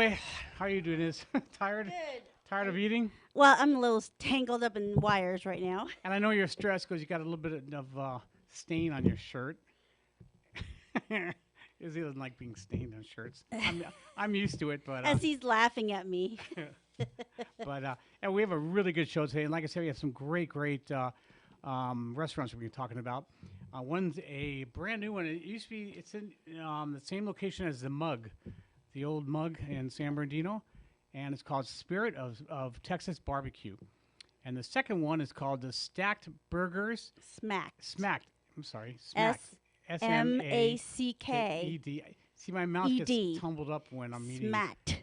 Hey, how are you doing? Is tired? Good. Tired of eating? Well, I'm a little tangled up in wires right now. And I know you're stressed because you got a little bit of stain on your shirt. Izzy doesn't like being stained on shirts. I'm used to it, but As he's laughing at me. and we have a really good show today. And like I said, we have some great restaurants we're going to be talking about. One's a brand new one. It used to be. It's in the same location as the Mug, the old Mug in San Bernardino, and it's called Spirit of Texas Barbecue. And the second one is called the Stacked Burgers. Smacked. Smacked. I'm sorry. Smacked. SMACK. ED. See, my mouth ED. gets tumbled up when I'm eating. Smacked.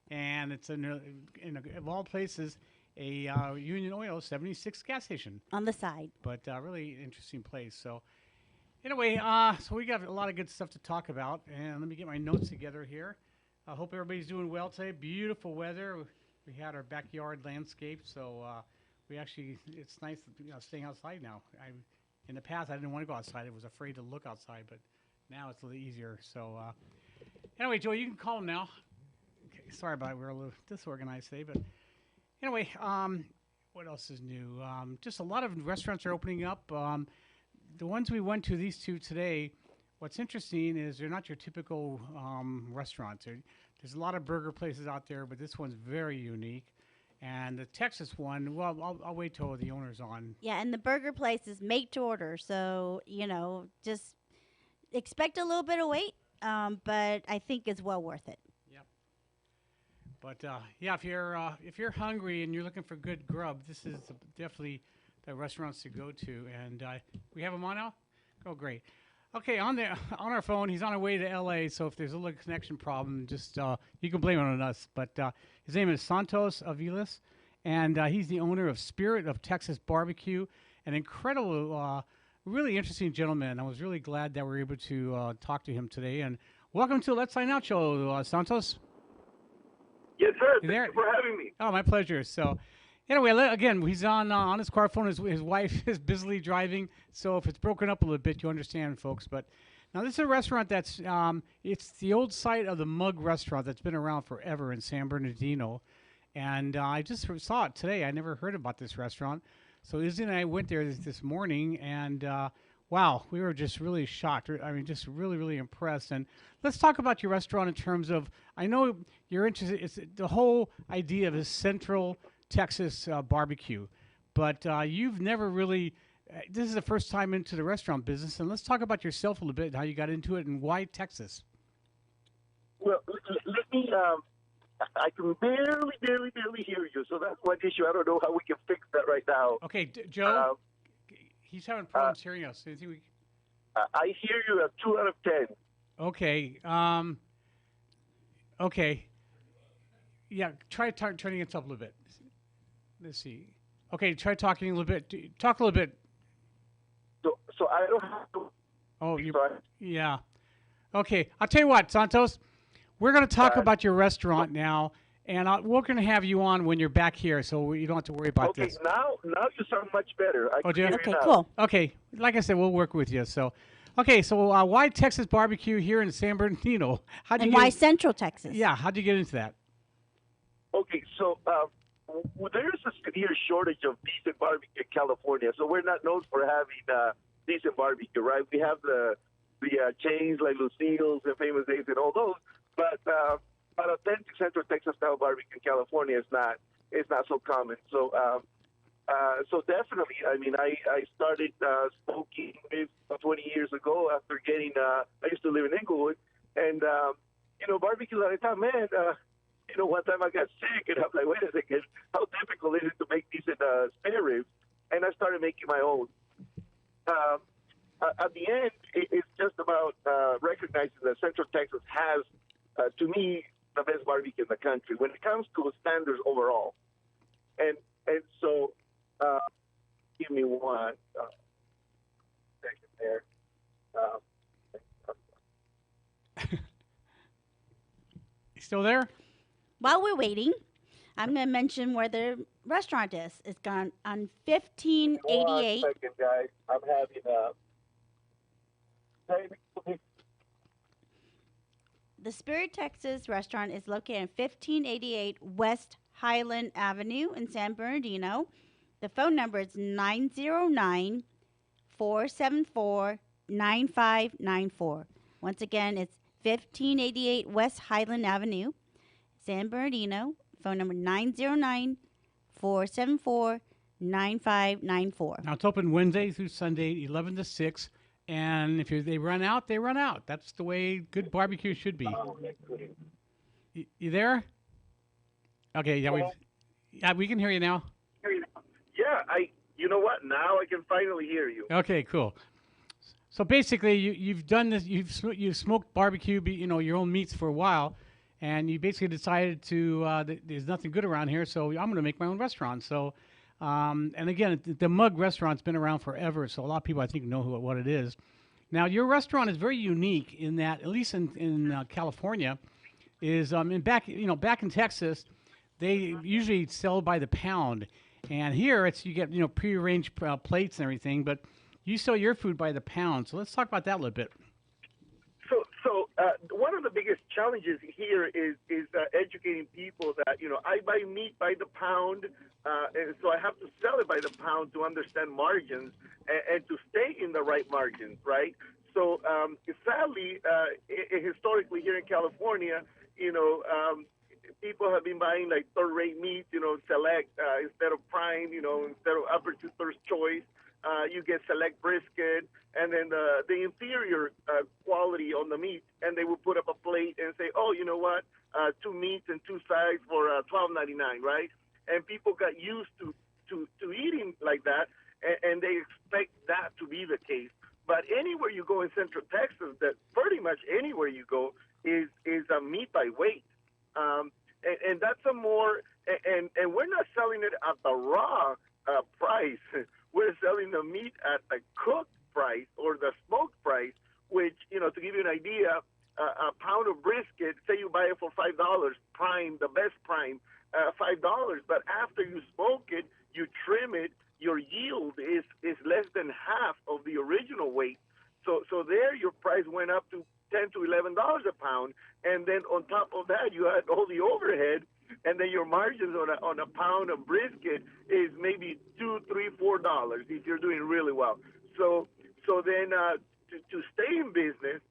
And it's of all places, a Union Oil 76 gas station. On the side. But really interesting place. So anyway, so we got a lot of good stuff to talk about. And let me get my notes together here. I hope everybody's doing well today. Beautiful weather. We had our backyard landscape, so it's nice staying outside now. In the past, I didn't want to go outside. I was afraid to look outside, but now it's a little easier. So anyway, Joey, you can call him now. Okay, sorry about it. We're a little disorganized today, but anyway, what else is new? Just a lot of restaurants are opening up. The ones we went to, these two today, what's interesting is they're not your typical restaurants. There's a lot of burger places out there, but this one's very unique. And the Texas one, well, I'll wait till the owner's on. Yeah, and the burger place is made to order. So, just expect a little bit of wait, but I think it's well worth it. Yep. But yeah, if you're hungry and you're looking for good grub, this is definitely the restaurants to go to. And we have him on now? Oh, great. Okay, on our phone, he's on our way to L.A., so if there's a little connection problem, just you can blame it on us. But his name is Santos Aviles, and he's the owner of Spirit of Texas Barbecue, an incredible, really interesting gentleman. I was really glad that we were able to talk to him today. And welcome to Let's Sign Out Show, Santos. Yes, sir. You there? Thank you for having me. Oh, my pleasure. So anyway, again, he's on his car phone. His wife is busily driving, so if it's broken up a little bit, you understand, folks. But now this is a restaurant that's it's the old site of the Mug Restaurant that's been around forever in San Bernardino, and I just saw it today. I never heard about this restaurant, so Izzy and I went there this morning, and wow, we were just really shocked. I mean, just really impressed. And let's talk about your restaurant in terms of. I know you're interested. It's the whole idea of this Central Texas barbecue, but you've never really. This is the first time into the restaurant business, and let's talk about yourself a little bit, how you got into it, and why Texas. Well, let me. I can barely hear you, so that's one issue. I don't know how we can fix that right now. Okay, Joe, he's having problems hearing us. Anything we... I hear you at 2 out of 10. Okay. Okay. Yeah, try turning it up a little bit. Let's see. Okay, try talking a little bit. Talk a little bit. So I don't have to. Oh, yeah. Okay, I'll tell you what, Santos. We're going to talk about your restaurant now, and we're going to have you on when you're back here, so you don't have to worry about this. Okay, now you sound much better. I can hear Okay, you now. cool. Okay, like I said, we'll work with you. So, okay, so why Texas barbecue here in San Bernardino? And why Central Texas? Yeah, how'd you get into that? Okay, so there's a severe shortage of decent barbecue in California, so we're not known for having decent barbecue, right? We have the chains like Lucille's and Famous Dave's and all those, but authentic Central Texas style barbecue in California is not so common. So so definitely, I mean, I started smoking maybe 20 years ago after getting. I used to live in Inglewood, and barbecue at the time, man. One time I got sick, and I'm like, wait a second, how difficult is it to make decent spare ribs? And I started making my own. At the end, it's just about recognizing that Central Texas has, to me, the best barbecue in the country when it comes to standards overall. And so, give me one second there. You still there? While we're waiting, I'm going to mention where the restaurant is. It's gone on 1588. 1 second, guys. I'm having The Spirit Texas restaurant is located at 1588 West Highland Avenue in San Bernardino. The phone number is 909 474 9594. Once again, it's 1588 West Highland Avenue, San Bernardino. Phone number 909 474 9594. Now, it's open Wednesday through Sunday, 11 to 6. And if they run out, they run out. That's the way good barbecue should be. You there? Okay, yeah, we can hear you now. Yeah, you know what? Now I can finally hear you. Okay, cool. So basically, you've done this. You've smoked barbecue, your own meats for a while, and you basically decided to. There's nothing good around here, so I'm going to make my own restaurant. So, and again, the Mug Restaurant's been around forever, so a lot of people I think know what it is. Now, your restaurant is very unique in that, at least in California, is back in Texas, they usually sell by the pound, and here you get prearranged plates and everything, but you sell your food by the pound. So let's talk about that a little bit. So one of the biggest challenges here is educating people that I buy meat by the pound, and so I have to sell it by the pound to understand margins and to stay in the right margins, right? So sadly, historically here in California, people have been buying like third-rate meat, select instead of prime, instead of upper to first choice. You get select brisket, and then the inferior quality on the meat, and they will put up a plate and say, oh, you know what, 2 meats and 2 sides for $12.99, right? And people got used to eating like that, and they expect that to be the case. But anywhere you go in Central Texas, that pretty much anywhere you go is a meat by weight, and that's a more and we're not selling it at the raw price. We're selling the meat at the cooked price or the smoked price, which, to give you an idea, a pound of brisket, say you buy it for $5, prime, the best prime, $5. But after you smoke it, you trim it, your yield is less than half of the original weight. So there your price went up to $10 to $11 a pound, and then on top of that you had all the overhead, and then your margins on a pound of brisket is maybe $2, $3, $4 if you're doing really well. So then to stay in business,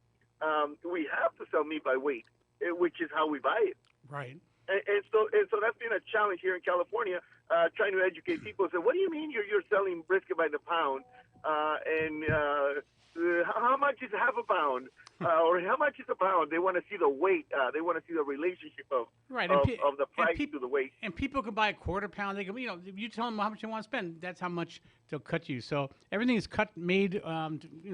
we have to sell meat by weight, which is how we buy it. Right. And so that's been a challenge here in California, trying to educate people. So what do you mean you're selling brisket by the pound? How much is half a pound? Or how much is a pound? They want to see the weight. They want to see the relationship of the price to the weight. And people can buy a quarter pound. They can, you tell them how much you want to spend. That's how much they'll cut you. So everything is made,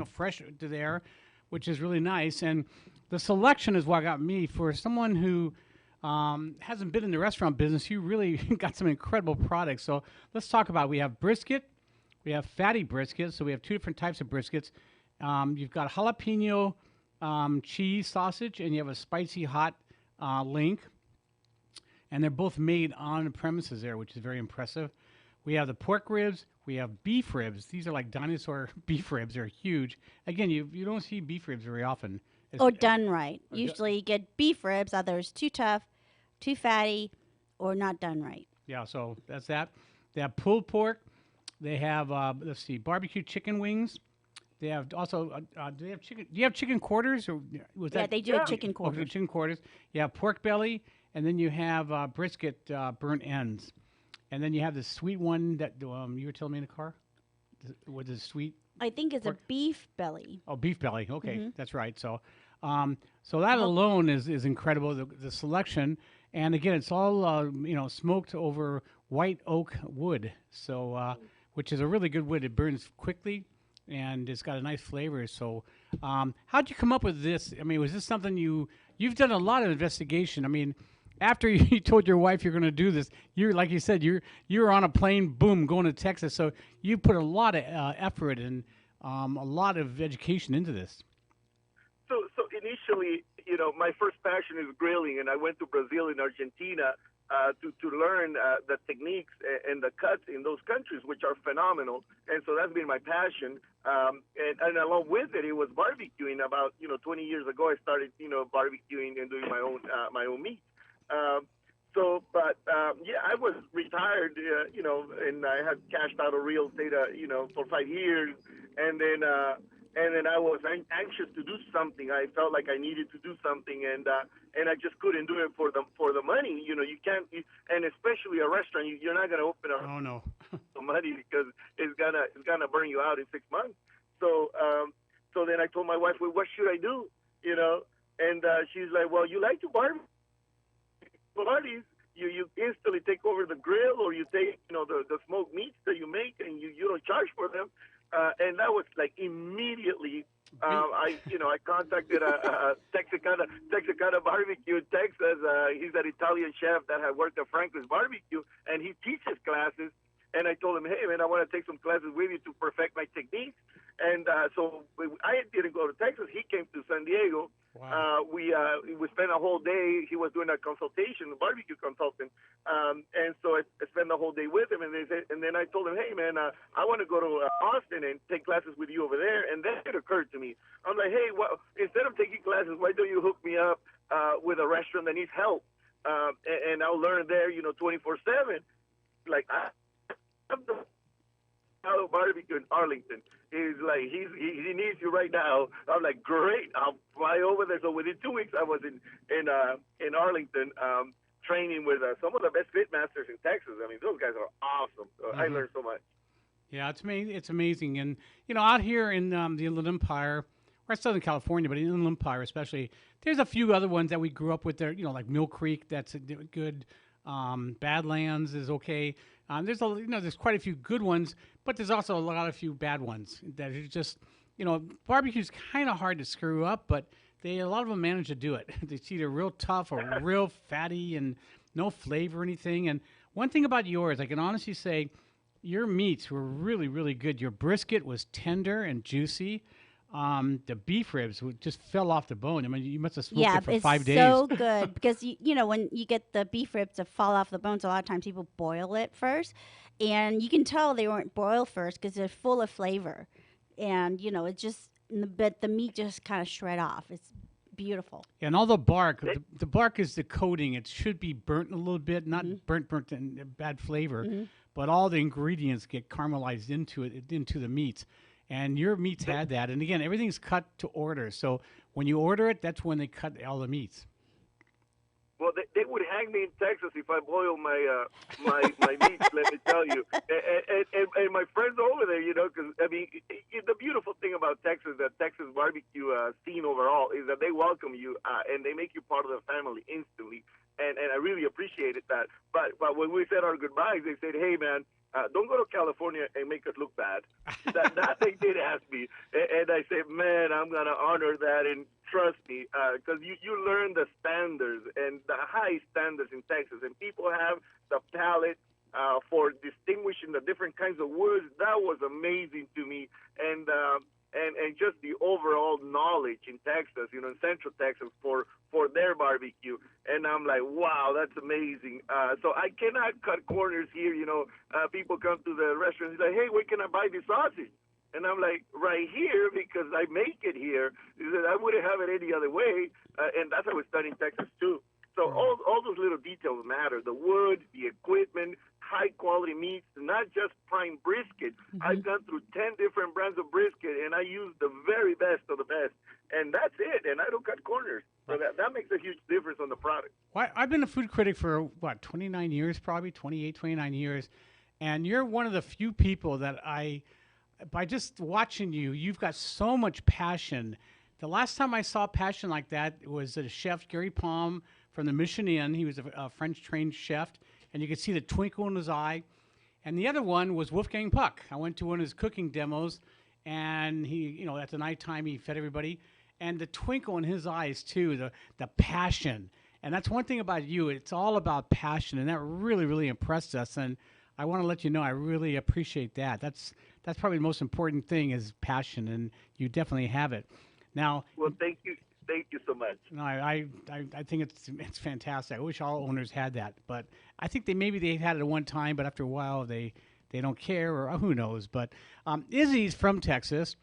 fresh to there, which is really nice. And the selection is what got me. For someone who hasn't been in the restaurant business, you really got some incredible products. So let's talk about it. We have brisket. We have fatty brisket. So we have 2 different types of briskets. You've got jalapeno cheese sausage, and you have a spicy hot link. And they're both made on the premises there, which is very impressive. We have the pork ribs. We have beef ribs. These are like dinosaur beef ribs. They're huge. Again, you don't see beef ribs very often. Or done right. Usually you get beef ribs, either it's too tough, too fatty, or not done right. Yeah, so that's that. They have pulled pork. They have, barbecue chicken wings. They have also, do they have chicken? Do you have chicken quarters? Or was they do have chicken quarters. Okay, chicken quarters. You have pork belly, and then you have brisket burnt ends. And then you have the sweet one that you were telling me in the car? With the sweet? I think it's a beef belly. Oh, beef belly. Okay, that's right. So so that alone is incredible, the selection. And again, it's all, smoked over white oak wood, so which is a really good wood. It burns quickly, and it's got a nice flavor. So how'd you come up with this? I mean, was this something you've done a lot of investigation? I mean, after you told your wife you're going to do this, like you said, you're on a plane, boom, going to Texas. So you put a lot of effort and a lot of education into this. So initially, my first passion is grilling, and I went to Brazil and Argentina to learn the techniques and the cuts in those countries, which are phenomenal. And so that's been my passion. And along with it, it was barbecuing. About 20 years ago, I started barbecuing and doing my own meat. I was retired, and I had cashed out of real estate, for 5 years, and then I was anxious to do something. I felt like I needed to do something, and I just couldn't do it for the money. You can't, and especially a restaurant, you're not gonna open a no. for money because it's gonna burn you out in 6 months. So then I told my wife, well, what should I do? And she's like, well, you like to barbecue. Parties, you instantly take over the grill, or you take the smoked meats that you make, and you don't charge for them. And that was like immediately. I contacted a Texicana barbecue in Texas. He's an Italian chef that had worked at Franklin's Barbecue, and he teaches classes. And I told him, hey man, I want to take some classes with you to perfect my techniques. And so I didn't go to Texas. He came to San Diego. Wow. We spent a whole day. He was doing a consultation, a barbecue consultant, and so I spent the whole day with him. And then I told him, hey man, I want to go to Austin and take classes with you over there. And then it occurred to me, I'm like, hey, well, instead of taking classes, why don't you hook me up with a restaurant that needs help, and I'll learn there, 24/7. Like I have the barbecue in Arlington. He's like, he needs you right now. I'm like, great, I'll fly over there. So within 2 weeks, I was in Arlington, training with some of the best fit masters in Texas. I mean, those guys are awesome. I learned so much. Yeah, it's amazing. And, out here in the Inland Empire, or Southern California, but in Inland Empire especially, there's a few other ones that we grew up with there, like Mill Creek, that's good. Badlands is okay. There's quite a few good ones, but there's also a few bad ones that are just, barbecue's kind of hard to screw up, but a lot of them manage to do it. It's either real tough or real fatty and no flavor or anything. And one thing about yours, I can honestly say, your meats were really, really good. Your brisket was tender and juicy. The beef ribs just fell off the bone. I mean, you must have smoked it for 5 days. Yeah, it's so good because when you get the beef ribs to fall off the bones, a lot of times people boil it first, and you can tell they weren't boiled first because they're full of flavor, and but the meat just kind of shred off. It's beautiful. And all the bark, the bark is the coating. It should be burnt a little bit, not burnt and bad flavor, but all the ingredients get caramelized into the meats. And your meats had that. And again, everything's cut to order. So when you order it, that's when they cut all the meats. Well, they would hang me in Texas if I boil my meats, let me tell you. And my friends over there, because, I mean, the beautiful thing about Texas, the Texas barbecue scene overall, is that they welcome you and they make you part of the family instantly. And I really appreciated that. But when we said our goodbyes, they said, hey, man, don't go to California and make us look bad. That they did ask me. And I said, man, I'm going to honor that. And trust me, because you learn the standards and the high standards in Texas. And people have the palate for distinguishing the different kinds of woods. That was amazing to me. And just the overall knowledge in Texas, in Central Texas for their barbecue. And I'm like, wow, that's amazing. So I cannot cut corners here. People come to the restaurant and say, hey, where can I buy this sausage? And I'm like, right here, because I make it here. He said, I wouldn't have it any other way. And that's how it's done in Texas, too. So all those little details matter. The wood, the equipment, high-quality meats, not just prime brisket. I've gone through 10 different brands of brisket, and I use the very best of the best. And that's it, and I don't cut corners. So that makes a huge difference on the product. Well, I've been a food critic for, 29 years, probably, 29 years. And you're one of the few people that by just watching you, you've got so much passion. The last time I saw passion like that was a chef, Gary Palm, from the Mission Inn. He was a French-trained chef, and you could see the twinkle in his eye. And the other one was Wolfgang Puck. I went to one of his cooking demos, and he, at the nighttime, he fed everybody. And the twinkle in his eyes, too, the passion. And that's one thing about you. It's all about passion, and that really, really impressed us. And I want to let you know I really appreciate that. That's probably the most important thing is passion, and you definitely have it. Now, well, thank you. Thank you so much. No, I think it's fantastic. I wish all owners had that, but I think maybe they had it at one time, but after a while they don't care, or who knows. But Izzy's from Texas,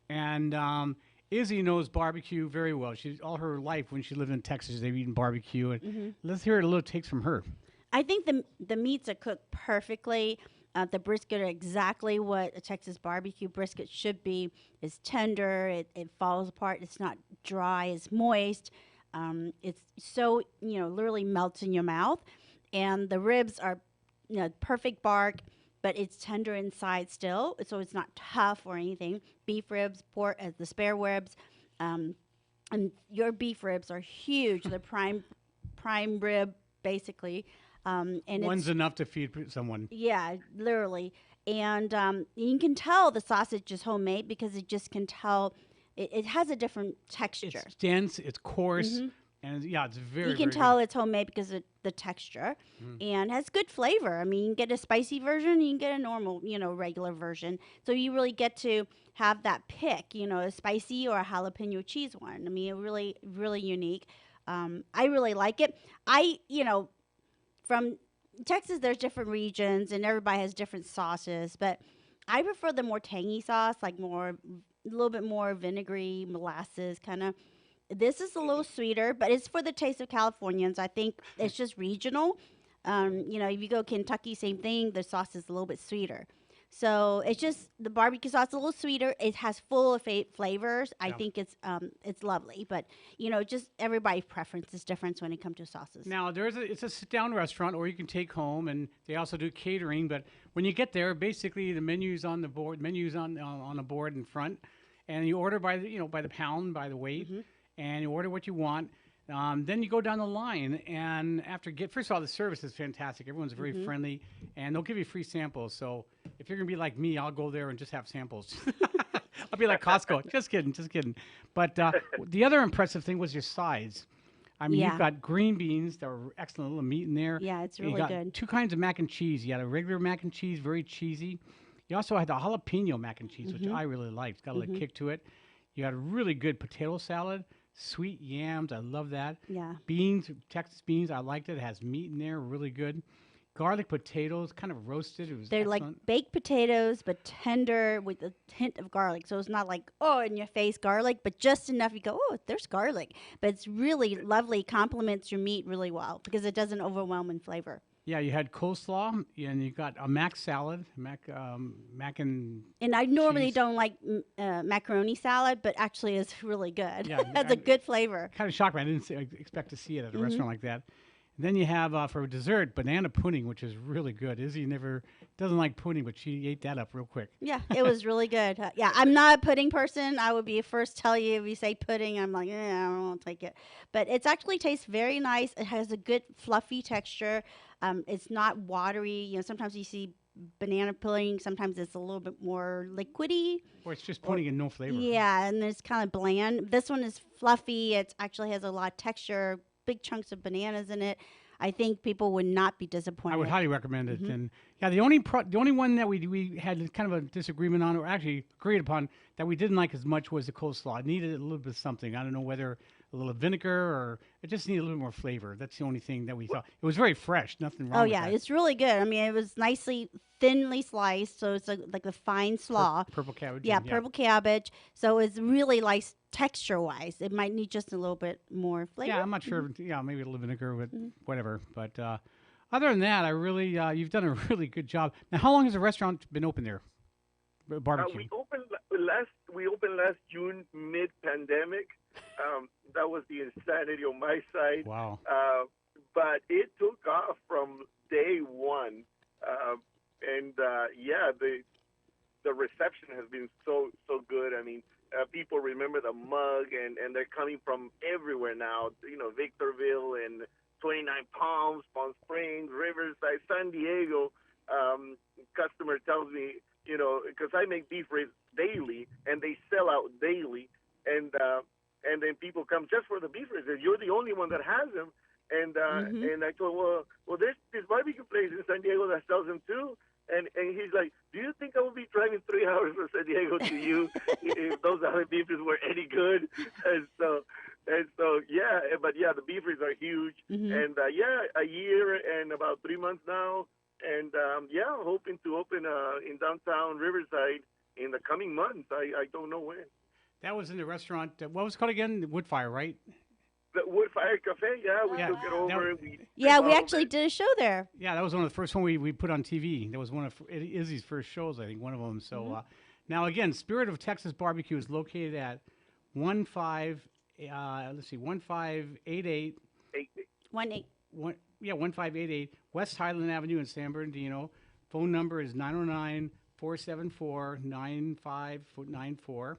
and Izzy knows barbecue very well. She's all her life when she lived in Texas, they've eaten barbecue. And let's hear a little takes from her. I think the meats are cooked perfectly. The brisket are exactly what a Texas barbecue brisket should be. It's tender. It falls apart. It's not dry. It's moist. It's so, literally melts in your mouth. And the ribs are, perfect bark, but it's tender inside still. So it's not tough or anything. Beef ribs, pork, the spare ribs. And your beef ribs are huge. They're prime rib, basically. And One's enough to feed someone. Yeah, literally. And you can tell the sausage is homemade because it just can tell it has a different texture. It's dense, it's coarse, and it's very. You can tell it's homemade because of the texture, and has good flavor. I mean, you can get a spicy version, you can get a normal, regular version. So you really get to have that pick, a spicy or a jalapeno cheese one. I mean, really, really unique. I really like it. From Texas, there's different regions, and everybody has different sauces. But I prefer the more tangy sauce, like a little bit more vinegary, molasses kind of. This is a little sweeter, but it's for the taste of Californians. I think it's just regional. If you go Kentucky, same thing. The sauce is a little bit sweeter. So it's just the barbecue sauce is a little sweeter. It has full of flavors. I think it's lovely, but just everybody's preference is different when it comes to sauces. Now it's a sit-down restaurant, or you can take home, and they also do catering. But when you get there, basically the menu's on the board. Menu's on a board in front, and you order by the pound, by the weight, and you order what you want. Then you go down the line, and first of all, the service is fantastic. Everyone's very friendly, and they'll give you free samples. So if you're gonna be like me, I'll go there and just have samples. I'll be like Costco. Just kidding. But the other impressive thing was your sides. I mean, you've got green beans that were excellent, little meat in there. Yeah, it's You really got good. 2 kinds of mac and cheese. You had a regular mac and cheese, very cheesy. You also had the jalapeno mac and cheese, which I really liked. It's got a little kick to it. You had a really good potato salad. Sweet yams, I love that. Yeah. Beans, Texas beans, I liked it. It has meat in there, really good. Garlic potatoes, kind of roasted. It was They're excellent. like baked potatoes, but tender with a hint of garlic. So it's not like, in your face garlic, but just enough you go, there's garlic. But it's really lovely, complements your meat really well because it doesn't overwhelm in flavor. Yeah, you had coleslaw, and you got a mac salad, mac and I normally cheese. don't like macaroni salad, but actually it's really good. Yeah, It has a good flavor. Kind of shocked me. I didn't expect to see it at a restaurant like that. And then you have for dessert banana pudding, which is really good. Izzy doesn't like pudding, but she ate that up real quick. Yeah, it was really good. I'm not a pudding person. I would be first to tell you if you say pudding, I'm like, I don't want to take it. But it actually tastes very nice. It has a good fluffy texture. It's not watery. Sometimes you see banana pudding. Sometimes it's a little bit more liquidy. Or it's just pudding and no flavor. Yeah, and it's kind of bland. This one is fluffy. It actually has a lot of texture, big chunks of bananas in it. I think people would not be disappointed. I would highly recommend it. And the only one that we had kind of a disagreement on, or actually agreed upon, that we didn't like as much was the coleslaw. It needed a little bit of something. I don't know whether a little vinegar or it just needed a little more flavor. That's the only thing that we thought. It was very fresh. Nothing wrong with that. It's really good. I mean, it was nicely thinly sliced, so it's like a fine slaw. Purple cabbage. Yeah, purple cabbage. So it's really nice texture-wise. It might need just a little bit more flavor. Yeah, I'm not sure. Yeah, maybe a little vinegar with whatever. But other than that, I really you've done a really good job. Now, how long has the restaurant been open there? Barbecue. We opened last June, mid-pandemic. That was the insanity on my side. Wow. But it took off from day one, the reception has been so good. I mean, people remember the mug, and they're coming from everywhere now. Victorville and 29 Palms, Palm Springs, Riverside, San Diego. Customer tells me, because I make beef ribs daily, and they sell out daily, and then people come just for the beef ribs. You're the only one that has them. And I told him, well, there's this barbecue place in San Diego that sells them too. And he's like, do you think I will be driving 3 hours from San Diego to you if those other beefs were any good? And And so, the beef ribs are huge. And a year and about 3 months now. And hoping to open in downtown Riverside in the coming months. I don't know when. That was in the restaurant. What was it called again? The Woodfire, right? The Woodfire Cafe, we took it over. We actually did a show there. Yeah, that was one of the first one we put on TV. That was one of Izzy's first shows, I think, one of them. So now again, Spirit of Texas Barbecue is located at 1588 1588 West Highland Avenue in San Bernardino. Phone number is 909-474-9594.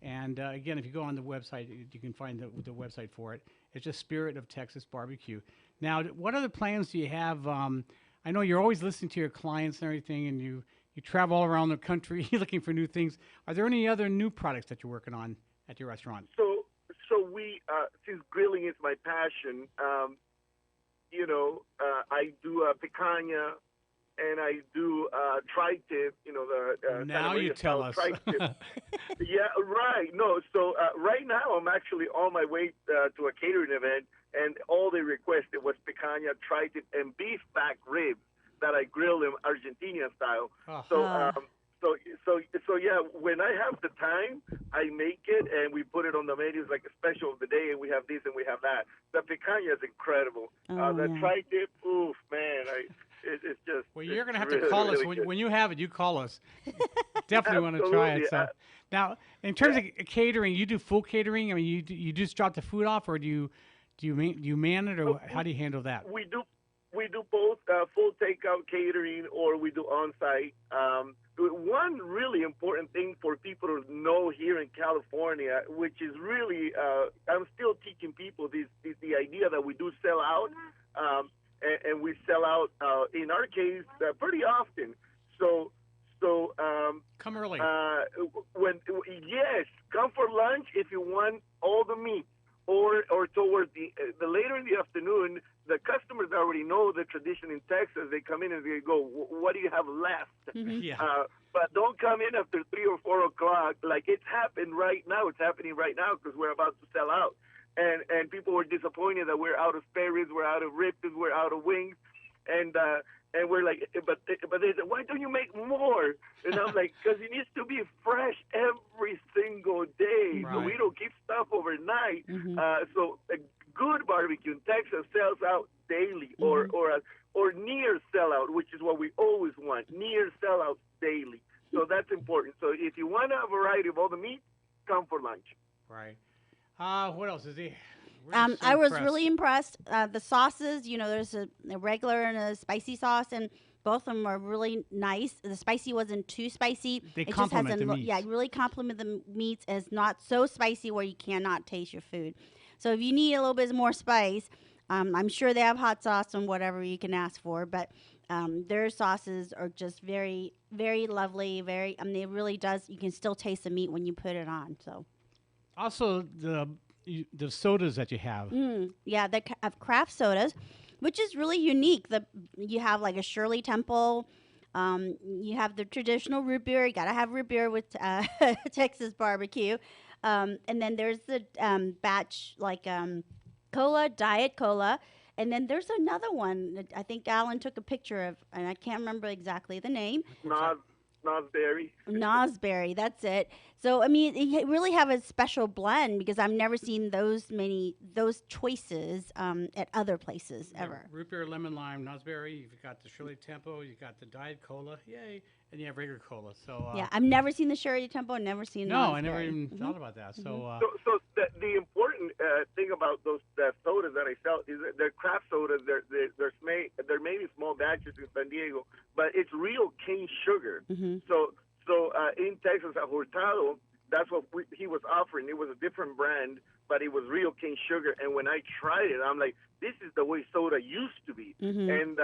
And again, if you go on the website, you can find the website for it. It's just Spirit of Texas Barbecue. Now, what other plans do you have? I know you're always listening to your clients and everything, and you travel all around the country looking for new things. Are there any other new products that you're working on at your restaurant? So we, since grilling is my passion, I do picanha, and I do tri-tip, now you tell us. Yeah, right. No, so right now I'm actually on my way to a catering event, and all they requested was picanha, tri-tip, and beef back ribs that I grill in Argentinian style. So yeah, when I have the time, I make it, and we put it on the menu like a special of the day, and we have this and we have that. The picanha is incredible. Tri-tip, oof, man, it's just. Well, you're going to have really, to call us. really When you have it, you call us. Definitely want to try it. So. Now, in terms of catering, you do full catering? I mean, you just drop the food off, or do you man it, or how do you handle that? We do both full takeout catering, or we do on-site. One really important thing for people to know here in California, which is really, I'm still teaching people the idea that we do sell out, and we sell out, in our case, pretty often. So come early. Come for lunch if you want all the meat, or towards the later in the afternoon. The customers already know the tradition in Texas. They come in and they go, "What do you have left?" But don't come in after 3 or 4 o'clock. Like it's happened right now. It's happening right now because we're about to sell out, and people were disappointed that we're out of spare ribs, we're out of ribs, we're out of wings, and we're like, but they said, "Why don't you make more?" And I'm like, "Because it needs to be fresh every single day. Right. So we don't keep stuff overnight." So a good barbecue in Texas sells out daily, or near sellout, which is what we always want, near sellout daily. So that's important. So if you want a variety of all the meat, come for lunch. Right. What else is he? I was really impressed. The sauces, there's a regular and a spicy sauce, and both of them are really nice. The spicy wasn't too spicy. They complement the meats. Yeah, really complement the meats. And it's not so spicy where you cannot taste your food. So if you need a little bit more spice, I'm sure they have hot sauce and whatever you can ask for. But their sauces are just very, very lovely. It really does. You can still taste the meat when you put it on. So also the sodas that you have. They have craft sodas, which is really unique. You have like a Shirley Temple. You have the traditional root beer. You gotta have root beer with Texas barbecue. And then there's the batch cola, diet cola. And then there's another one that I think Allan took a picture of, and I can't remember exactly the name. Nosberry, that's it. So, I mean, you really have a special blend because I've never seen those choices at other places ever. Root beer, lemon lime, Nosberry. You've got the Shirley Temple. You got the Diet Cola. Yay. And you have regular cola. So I've never seen the Shirley Temple. Never seen. No, Nosberry. I never even thought about that. So, so the important thing about those sodas that I sell is that they're craft sodas. They're made in small batches in San Diego, but it's real cane sugar. So in Texas at Hurtado, that's what he was offering. It was a different brand, but it was real cane sugar. And when I tried it, I'm like, this is the way soda used to be. And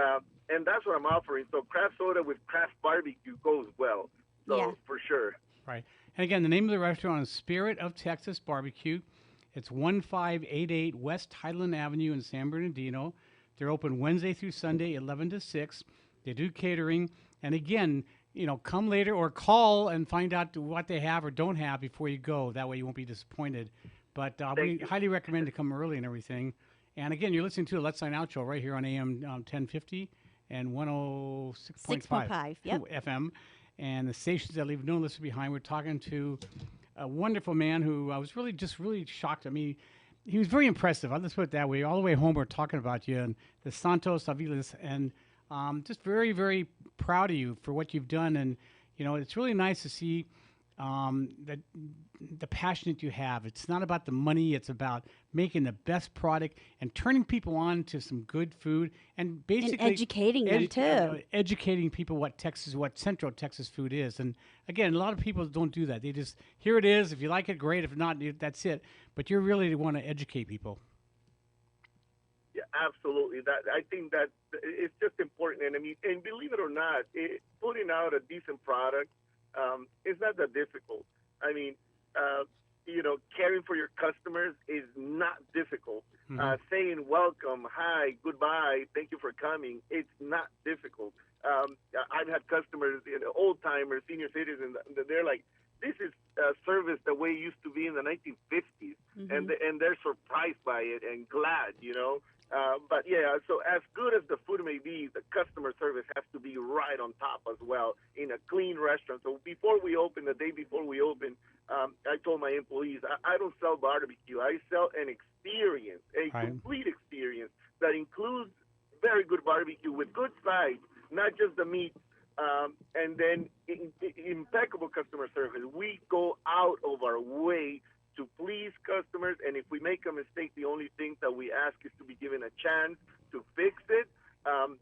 that's what I'm offering. So craft soda with craft barbecue goes well. So for sure. Right. And again, the name of the restaurant is Spirit of Texas Barbecue. It's 1588 West Highland Avenue in San Bernardino. They're open Wednesday through Sunday, 11 to 6. They do catering. And again, come later or call and find out what they have or don't have before you go. That way you won't be disappointed. But we Thank you. highly recommend to come early and everything. And again, you're listening to the Let's Sign Out show right here on AM 1050 and 106.5 6.5, yep. FM. And the stations that leave no listeners behind. We're talking to a wonderful man who I was really shocked. I mean, he was very impressive. I'll just put it that way. All the way home, we're talking about you and the Santos Aviles, and just very, very proud of you for what you've done. And it's really nice to see that the passion that you have. It's not about the money. It's about making the best product and turning people on to some good food and basically educating them too. Educating people what Central Texas food is. And again, a lot of people don't do that. They just, here it is. If you like it, great. If not, that's it. But you really want to educate people. Yeah, absolutely. I think that it's just important. And I mean, and believe it or not, putting out a decent product is not that difficult. I mean, caring for your customers is not difficult. Mm-hmm. Saying welcome, hi, goodbye, thank you for coming, it's not difficult. I've had customers, old timers, senior citizens, they're like, this is service the way it used to be in the 1950s, Mm-hmm. and they're surprised by it and glad, But yeah, so as good as the food may be, the customer service has to be right on top as well in a clean restaurant. So before we open, the day before we open, I told my employees, I don't sell barbecue. I sell an experience, a complete experience that includes very good barbecue with good sides, not just the meat, and then impeccable customer service. We go out of our way to please customers, and if we make a mistake, the only thing that we ask is to be given a chance to fix it.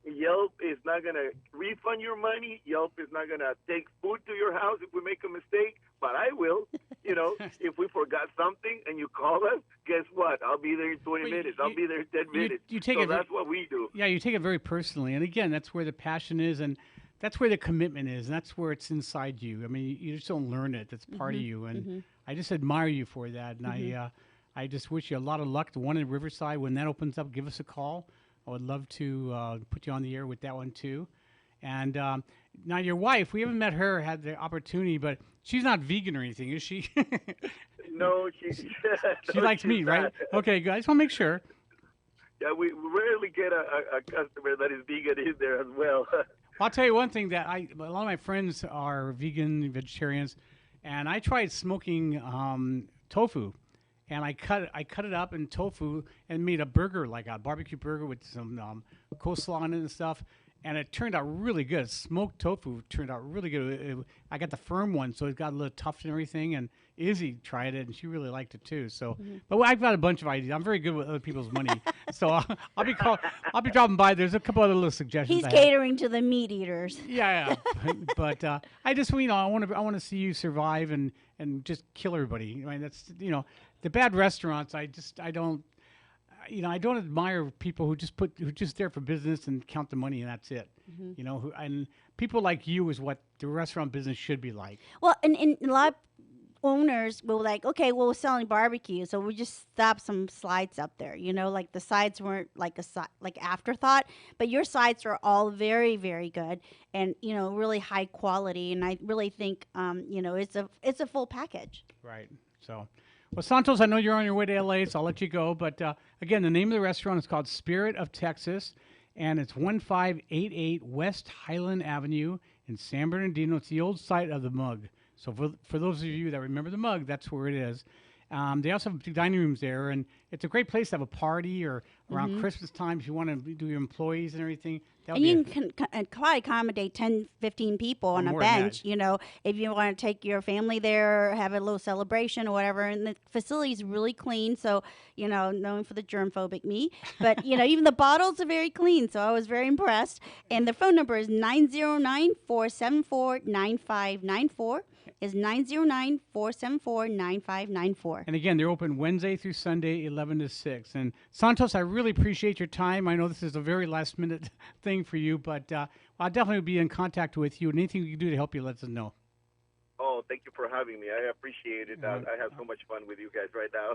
Yelp is not going to refund your money. Yelp is not going to take food to your house if we make a mistake, but I will. If we forgot something and you call us, guess what? I'll be there in 20 minutes. I'll be there in 10 minutes. That's what we do. Yeah, you take it very personally. And again, that's where the passion is, and that's where the commitment is, and that's where it's inside you. I mean, you just don't learn it. That's part of you. And I just admire you for that. And I just wish you a lot of luck. The one in Riverside, when that opens up, give us a call. I would love to put you on the air with that one too. And now your wife, we haven't met her, had the opportunity, but she's not vegan or anything, is she? No, she likes meat, right? Okay, good. I just want to make sure. Yeah, we rarely get a customer that is vegan in there as well. I'll tell you one thing that a lot of my friends are vegan, vegetarians, and I tried smoking tofu, and I cut it up in tofu and made a burger, like a barbecue burger with some coleslaw in it and stuff, and it turned out really good. Smoked tofu turned out really good. I got the firm one, so it got a little tough and everything, and Izzy tried it, and she really liked it too. So, but I've got a bunch of ideas. I'm very good with other people's money, so I'll be dropping by. There's a couple other little suggestions. He's catering to the meat eaters. Yeah. but I just, I want to see you survive and just kill everybody. I mean, that's the bad restaurants. I don't. I don't admire people who just there for business and count the money and that's it. And people like you is what the restaurant business should be like. Well, and a lot of owners will like, okay, well, we're selling barbecue, so we just stop some slides up there. Like the sides weren't like afterthought, but your sides are all very, very good and really high quality. And I really think it's a full package. Right. So. Well, Santos, I know you're on your way to LA, so I'll let you go. But again, the name of the restaurant is called Spirit of Texas, and it's 1588 West Highland Avenue in San Bernardino. It's the old site of the Mug. So for those of you that remember the Mug, that's where it is. They also have dining rooms there, and it's a great place to have a party or around Christmas time if you want to do your employees and everything. And you can quite accommodate 10, 15 people on a bench, if you want to take your family there, have a little celebration or whatever. And the facility is really clean, so, known for the germ-phobic me. But, even the bottles are very clean, so I was very impressed. And the phone number is 909-474-9594. Is 909-474-9594. And again, they're open Wednesday through Sunday, 11 to 6. And Santos, I really appreciate your time. I know this is a very last-minute thing for you, but I'll definitely be in contact with you. And anything we can do to help you, let us know. Oh, thank you for having me. I appreciate it. I have so much fun with you guys right now.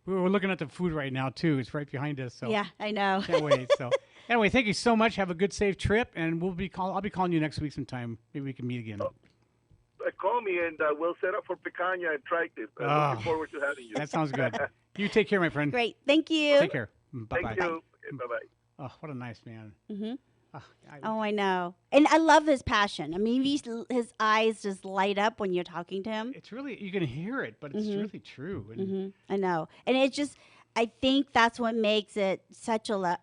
We're looking at the food right now, too. It's right behind us. So yeah, I know. Can't wait. So anyway, thank you so much. Have a good, safe trip. And I'll be calling you next week sometime. Maybe we can meet again. Oh. call me, and we'll set up for picanha and tricep. Looking forward to having you. That sounds good. You take care, my friend. Great. Thank you. Take care. Bye-bye. Thank you. Bye-bye. Oh, what a nice man. Hmm. I Oh, I know. And I love his passion. I mean, his eyes just light up when you're talking to him. It's really, you can hear it, but it's really true. And I know. And it just, I think that's what makes it such a,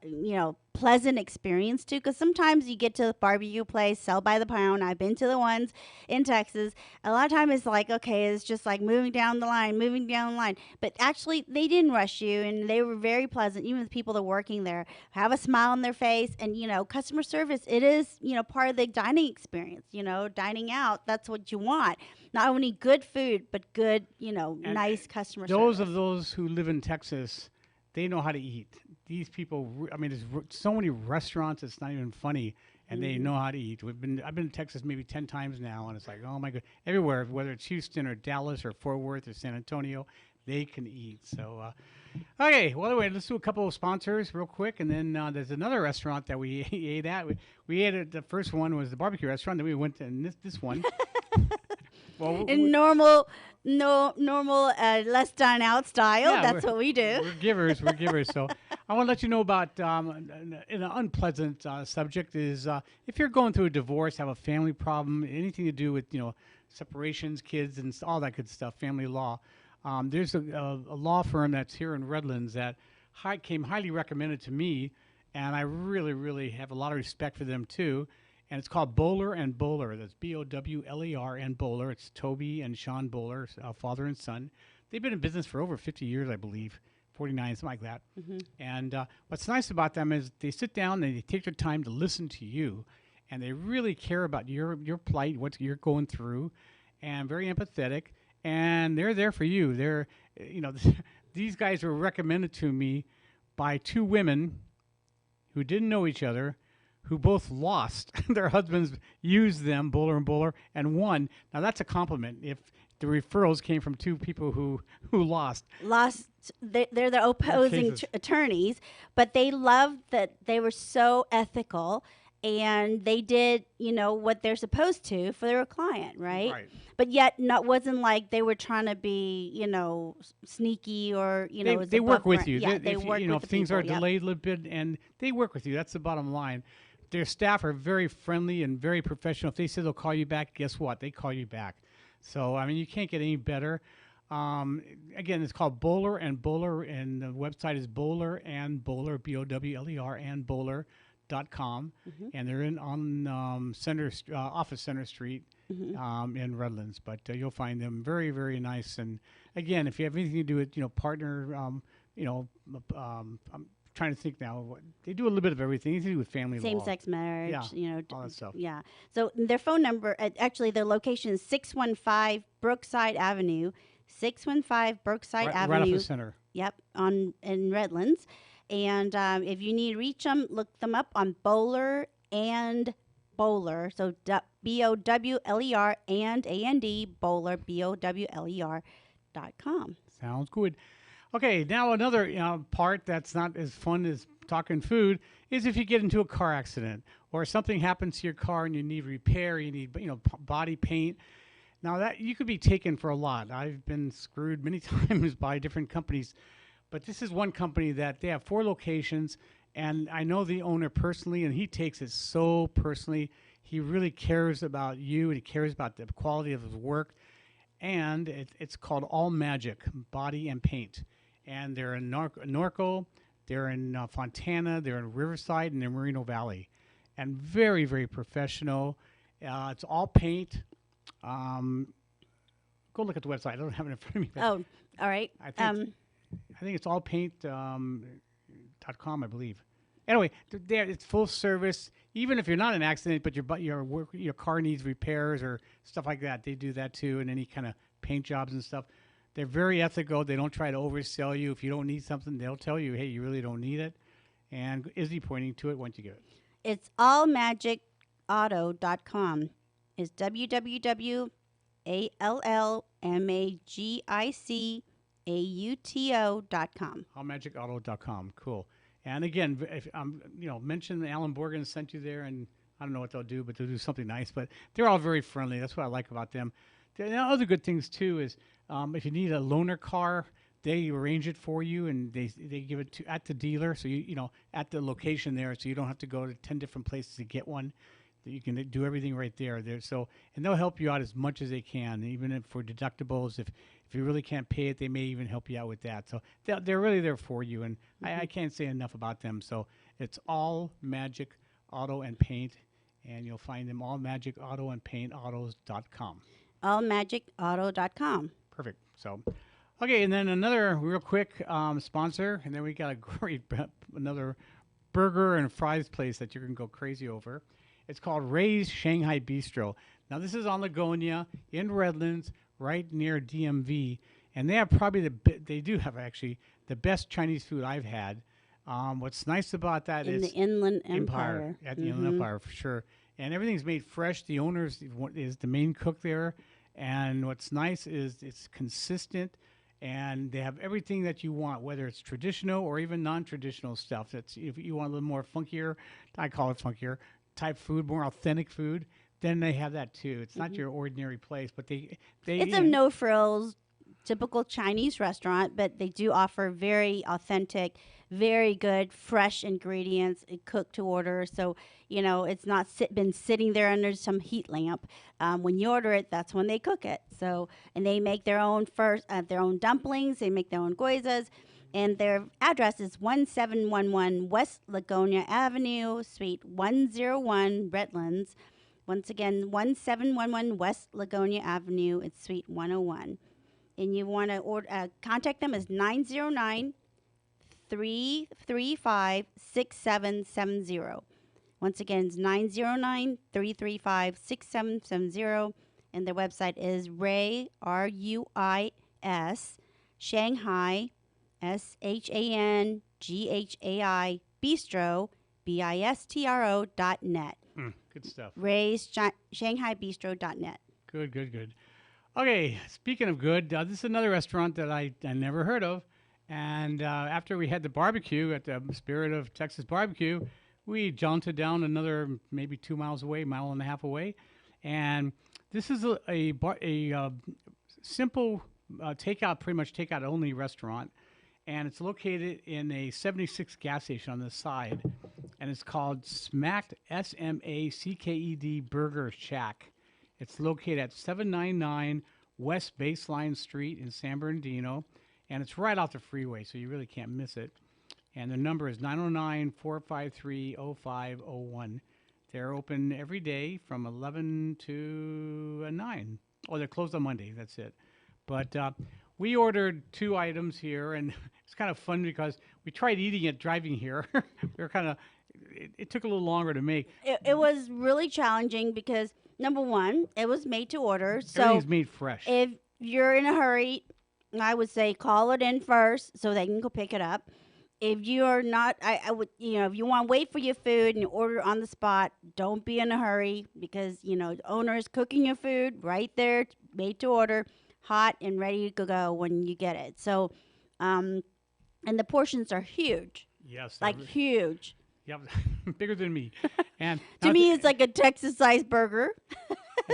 pleasant experience too. Because sometimes you get to the barbecue place, sell by the pound. I've been to the ones in Texas. A lot of time it's like, okay, it's just like moving down the line. But actually, they didn't rush you, and they were very pleasant. Even the people that are working there have a smile on their face, and customer service. It is part of the dining experience. Dining out. That's what you want. Not only good food, but good nice customer service. Those who live in Texas, they know how to eat. These people, I mean, there's so many restaurants, it's not even funny, and they know how to eat. I've been to Texas maybe 10 times now, and it's like, oh my God, everywhere, whether it's Houston or Dallas or Fort Worth or San Antonio, they can eat. So, okay, well, anyway, let's do a couple of sponsors real quick, and then there's another restaurant that we ate at. We ate at, the first one was the barbecue restaurant, then we went to this one. Well, in normal, let's dine out style. Yeah, that's what we do. We're givers. So I want to let you know about an unpleasant subject is if you're going through a divorce, have a family problem, anything to do with separations, kids, and all that good stuff, family law. There's a law firm that's here in Redlands that came highly recommended to me, and I really, really have a lot of respect for them too. And it's called Bowler and Bowler. That's Bowler and Bowler. It's Toby and Sean Bowler, father and son. They've been in business for over 50 years, I believe, 49, something like that. And what's nice about them is they sit down and they take their time to listen to you, and they really care about your plight, what you're going through, and very empathetic. And they're there for you. They're, these guys were recommended to me by two women who didn't know each other, who both lost. Their husbands used them, Bowler and Bowler, and won. Now, that's a compliment if the referrals came from two people who lost. They're the opposing attorneys, but they loved that they were so ethical, and they did, what they're supposed to for their client, right? Right. But yet, wasn't like they were trying to be, sneaky or, They work with you. Yeah, they work with if the things people, are delayed a little bit, and they work with you. That's the bottom line. Their staff are very friendly and very professional. If they say they'll call you back, guess what? They call you back. So, I mean, you can't get any better. Again, it's called Bowler and Bowler, and the website is Bowler and Bowler, Bowler and Bowler.com. And they're on Office Center Street in Redlands. But you'll find them very, very nice. And again, if you have anything to do with, partner, I'm trying to think now. They do a little bit of everything. Anything to do with family law. Same-sex marriage, all that stuff. Yeah. So their phone number, actually their location is 615 Brookside Avenue. 615 Brookside Avenue. Right off the center. Yep, in Redlands. And if you need to reach them, look them up on Bowler and Bowler. So Bowler and Bowler, BOWLER.com. Sounds good. Okay, now another part that's not as fun as talking food is if you get into a car accident or something happens to your car and you need repair, you need body paint. Now that you could be taken for a lot. I've been screwed many times by different companies, but this is one company that they have 4 locations, and I know the owner personally, and he takes it so personally. He really cares about you, and he cares about the quality of his work, and it's called All Magic Body and Paint. And they're in Norco, they're in Fontana, they're in Riverside, and they're in Moreno Valley. And very, very professional. It's all paint. Go look at the website. I don't have it in front of me. Oh, all right. I think it's allpaint.com, I believe. Anyway, it's full service. Even if you're not in an accident, but your car needs repairs or stuff like that, they do that too, and any kind of paint jobs and stuff. They're very ethical. They don't try to oversell you. If you don't need something, they'll tell you, hey, you really don't need it. And Izzy pointing to it once you get it. It's allmagicauto.com. It's www.allmagicauto.com. Allmagicauto.com. Cool. And again, if mention Allan Borgen sent you there, and I don't know what they'll do, but they'll do something nice. But they're all very friendly. That's what I like about them. The other good things too is if you need a loaner car, they arrange it for you and they give it to at the dealer, so you know at the location there, so you don't have to go to 10 different places to get one. That you can do everything right there. So and they'll help you out as much as they can, even if for deductibles. If you really can't pay it, they may even help you out with that. So they're really there for you, and I can't say enough about them. So it's All Magic Auto and Paint, and you'll find them all Magic Auto and Paint Autos.com. allmagicauto.com. Perfect. So, okay, and then another real quick sponsor, and then we got a great another burger and fries place that you're gonna go crazy over. It's called Ray's Shanghai Bistro. Now this is on Lagonia in Redlands, right near DMV, and they have probably they do have actually the best Chinese food I've had. What's nice about that In is the Inland Empire. at the Inland Empire for sure, and everything's made fresh. The owner is the main cook there, and what's nice is it's consistent, and they have everything that you want, whether it's traditional or even non-traditional stuff. That's if you want a little more funkier, I call it funkier type food, more authentic food. Then they have that too. It's not your ordinary place, but they It's a no frills, typical Chinese restaurant, but they do offer very authentic, very good, fresh ingredients cooked to order. So, you know, it's not been sitting there under some heat lamp. When you order it, that's when they cook it. So, and they make their own their own dumplings. They make their own guizas. And their address is 1711 West Lagonia Avenue, Suite 101, Redlands. Once again, 1711 West Lagonia Avenue. It's Suite 101. And you want to contact them as 909-335-6770. Once again, it's 909-335-6770. And their website is Ray, RUIS, Shanghai, SHANGHAI, Bistro, BISTRO.net. Good stuff. Ray's Shanghai Bistro.net. Good. Okay, speaking of good, this is another restaurant that I never heard of. And after we had the barbecue at the Spirit of Texas Barbecue, we jaunted down another maybe 2 miles away, mile and a half away. And this is a simple takeout, pretty much takeout only restaurant. And it's located in a 76 gas station on the side. And it's called Smacked, SMACKED Burger Shack. It's located at 799 West Baseline Street in San Bernardino. And it's right off the freeway, so you really can't miss it. And the number is 909-453-0501. They're open every day from 11 to 9. Oh, they're closed on Monday. That's it. But we ordered 2 items here, and it's kind of fun because we tried eating it driving here. We were kind of, it took a little longer to make. It was really challenging because, number one, it was made to order. So everything's made fresh. If you're in a hurry, I would say call it in first so they can go pick it up. If you're not, I would, if you want to wait for your food and you order on the spot, don't be in a hurry because, the owner is cooking your food right there, made to order, hot and ready to go when you get it. So, and the portions are huge. Yes. Like huge. Yep. Bigger than me. And to me, it's like a Texas-sized burger,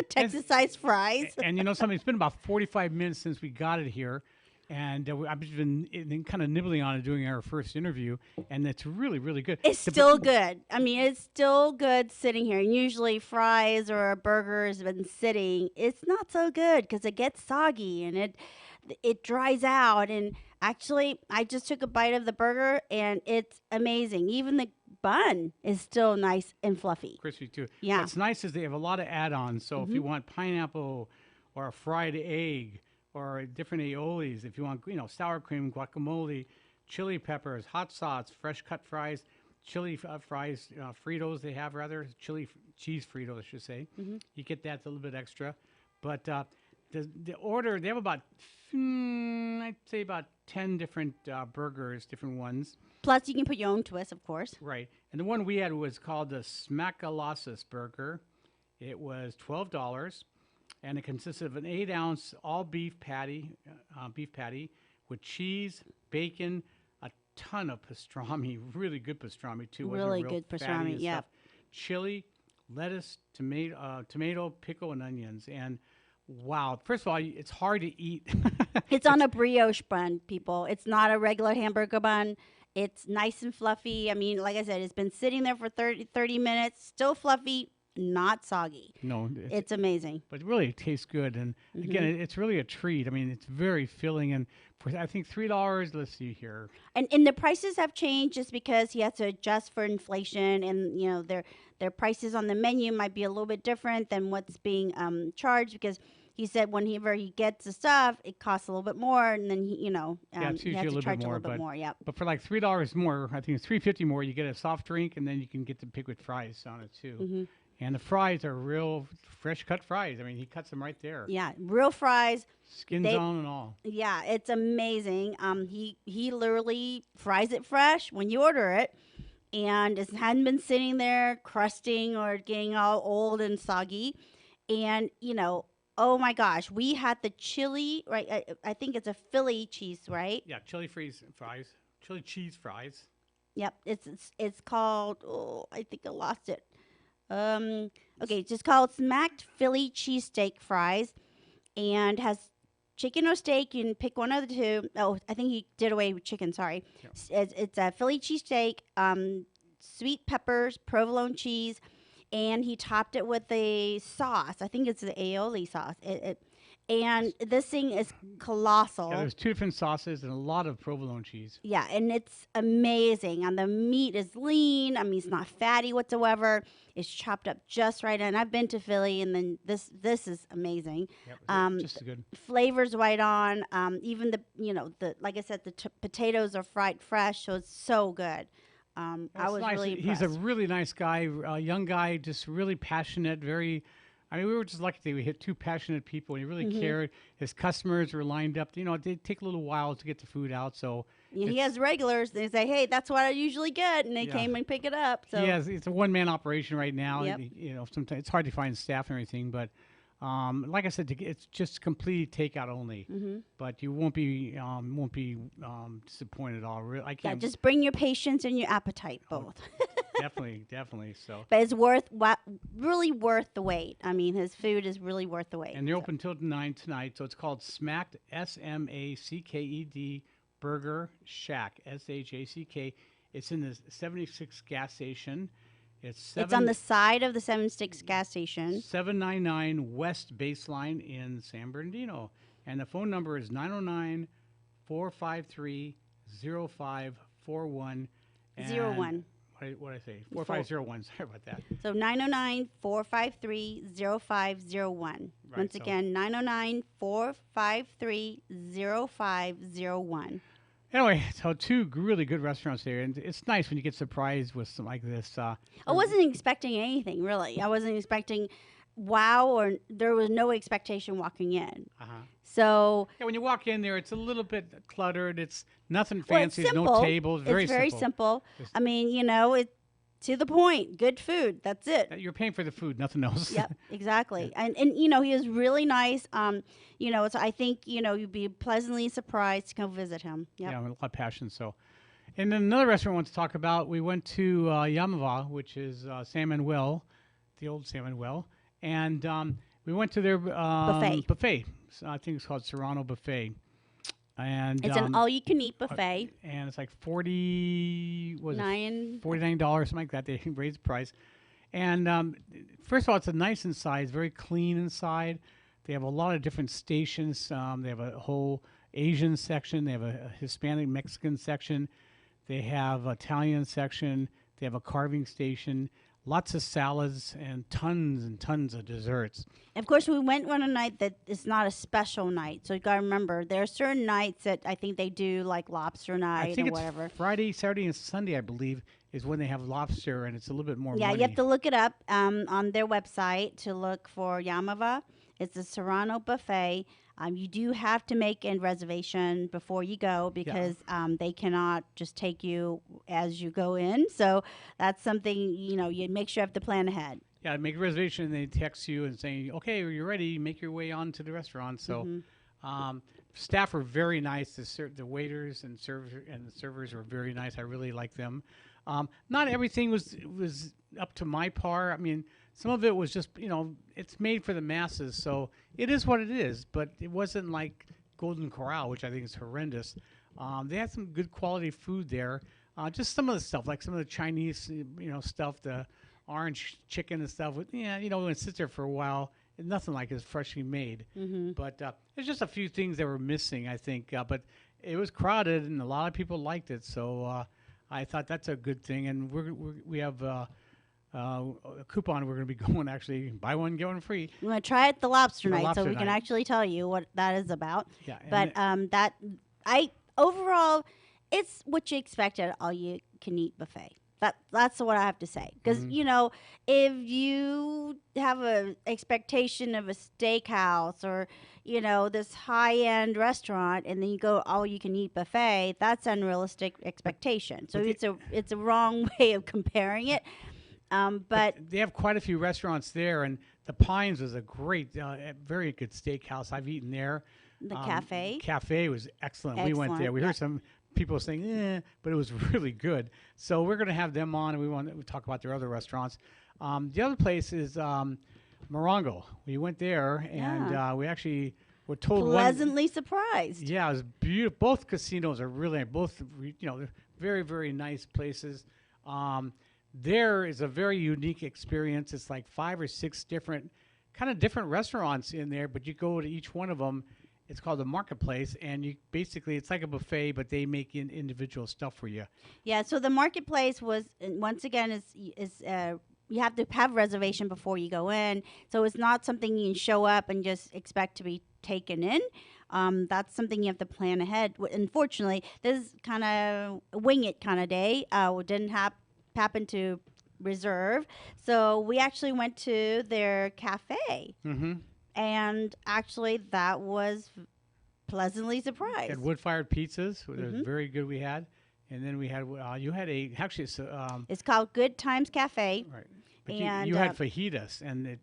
Texas-sized fries. And something, it's been about 45 minutes since we got it here. And I've been kind of nibbling on it doing our first interview, and it's really, really good. It's still good. I mean, it's still good sitting here. And usually fries or a burger has been sitting. It's not so good because it gets soggy and it dries out. And actually, I just took a bite of the burger, and it's amazing. Even the bun is still nice and fluffy. Crispy, too. Yeah. What's nice is they have a lot of add-ons. So if you want pineapple or a fried egg, or different aiolis, if you want, sour cream, guacamole, chili peppers, hot sauce, fresh cut fries, chili fries, Fritos they have rather, cheese Fritos I should say. You get that, it's a little bit extra. But the order, they have about, I'd say about 10 different burgers, different ones. Plus you can put your own twist, of course. Right. And the one we had was called the Smackalossus burger. It was $12. And it consists of an 8-ounce all-beef patty, with cheese, bacon, a ton of pastrami, really good pastrami too. Really good pastrami, yeah. Chili, lettuce, tomato, pickle, and onions. And Wow. First of all, it's hard to eat. It's on a brioche bun, people. It's not a regular hamburger bun. It's nice and fluffy. I mean, like I said, it's been sitting there for 30 minutes, still fluffy, not soggy. No, It's amazing. but really it tastes good. And again, it's really a treat. I mean, it's very filling. And for I think $3. Let's see here. And the prices have changed just because he has to adjust for inflation, and you know their prices on the menu might be a little bit different than what's being charged, because he said whenever he gets the stuff, it costs a little bit more, and then Yeah, it's he usually has a to little charge bit a more, little bit more. Yep. but for like $3 more, I think it's $3.50 more. You get a soft drink, and then you can get the pickle fries on it too. Mm-hmm. And the fries are real fresh cut fries. I mean, he cuts them right there, Yeah, real fries. skins on and all. Yeah, it's amazing. He literally fries it fresh when you order it, and it hadn't been sitting there crusting or getting all old and soggy. And oh my gosh, we had the chili, right? I think it's a Philly cheese, right? Yeah, chili fries chili cheese fries. Yep, it's called. Oh, I think I lost it. Okay, it's just called smacked Philly cheesesteak fries, and has chicken or steak. You can pick one of the two. Oh, I think he did away with chicken. Sorry. Yep. It's a Philly cheesesteak, sweet peppers, provolone cheese, and he topped it with a sauce. I think it's the aioli sauce. And this thing is colossal. Yeah, there's two different sauces and a lot of provolone cheese. Yeah, and it's amazing. And the meat is lean. I mean, it's not fatty whatsoever. It's chopped up just right. And I've been to Philly, and then this is amazing. Yep, just as good. Flavors right on. Even the like I said, the potatoes are fried fresh, so it's so good. I was nice. really impressed. He's a really nice guy, a young guy, just really passionate, very. I mean, we were just lucky that we hit two passionate people, and he really cared. His customers were lined up. They take a little while to get the food out, so yeah, he has regulars. They say, "Hey, that's what I usually get," and they Yeah. came and pick it up. So it's a one-man operation right now. Yep. Sometimes it's hard to find staff and everything, but like I said, it's just complete takeout only. But you won't be disappointed at all. I yeah, can't. just bring your patience and your appetite both. Definitely. So. But it's really worth the wait. I mean, his food is really worth the wait. And they're open till 9 tonight. So it's called Smacked, SMACKED Burger Shack, SHACK. It's in the 76 gas station. It's on the side of the 76 gas station. 799 West Baseline in San Bernardino. And the phone number is 909 453 0541. 01. What did I say? 4501. Sorry about that. So 909-453-0501. Right, Once so- again, 909-453-0501. Anyway, so two really good restaurants there, and it's nice when you get surprised with something like this. I wasn't expecting anything, really. I wasn't expecting wow, or there was no expectation walking in. So Yeah, when you walk in there, it's a little bit cluttered. It's nothing well, it's fancy. There's no simple. tables. It's very simple. I mean, it's to the point. Good food. That's it. You're paying for the food, nothing else. Yep, exactly. And he was really nice. So I think you'd be pleasantly surprised to come visit him. Yep. Yeah, with a lot of passion. So, and then another restaurant I want to talk about. We went to Yamava, which is Sam and Will, the old Sam and Will, and we went to their buffet. So I think it's called Serrano Buffet, and It's an all-you-can-eat buffet. and it's like $49, something like that. They raised the price. And first of all, it's a nice inside. It's very clean inside. They have a lot of different stations. They have a whole Asian section. They have a Hispanic Mexican section. They have Italian section. They have a carving station. Lots of salads and tons of desserts. Of course, we went on a night that is not a special night. So you got to remember, there are certain nights that I think they do, like lobster night I think or it's whatever. Friday, Saturday, and Sunday, I believe, is when they have lobster, and it's a little bit more Yeah, money. you have to look it up on their website to look for Yamava. It's a Serrano buffet. You do have to make a reservation before you go because they cannot just take you as you go in. So that's something, you make sure you have to plan ahead. Yeah, make a reservation, and they text you and saying, okay, you're ready, make your way on to the restaurant. So staff are very nice. The waiters and the servers are very nice. I really like them. Not everything was up to my par. I mean, some of it was just it's made for the masses, so it is what it is. But it wasn't like Golden Corral, which I think is horrendous. They had some good quality food there. Just some of the stuff, like some of the Chinese, stuff, the orange chicken and stuff. When it sits there for a while, it's nothing like it's freshly made. Mm-hmm. But there's just a few things that were missing, I think. But it was crowded, and a lot of people liked it. So I thought that's a good thing. And we have a coupon. We're going to be going actually buy one get one free. I'm gonna try it the lobster The night, lobster so we can night. actually tell you what that is about. Yeah, But that I overall, it's what you expect at all you can eat buffet. That's what I have to say. Because if you have a expectation of a steakhouse or this high end restaurant, and then you go all you can eat buffet, that's unrealistic expectation. So it's a wrong way of comparing it. But they have quite a few restaurants there, and the Pines was a great, very good steakhouse. I've eaten there. the cafe. Cafe was excellent. We went there. Excellent, We yeah. heard some people saying, but it was really good. So we're going to have them on, and we want to talk about their other restaurants. The other place is Morongo. We went there, and we actually were told Pleasantly surprised. Yeah, it was beautiful. Both casinos are really they're very, very nice places. There is a very unique experience. It's like 5 or 6 different restaurants in there, but you go to each one of them. It's called the Marketplace, and it's like a buffet, but they make individual stuff for you. Yeah, so the marketplace was once again is you have to have reservation before you go in. So it's not something you can show up and just expect to be taken in. That's something you have to plan ahead. Unfortunately, this is kind of a wing it kind of day. We didn't happen to reserve, so we actually went to their cafe, and actually that was pleasantly surprised. And wood-fired pizzas, it was very good. We had, and then we had It's called Good Times Cafe. right. But And, you had fajitas, and it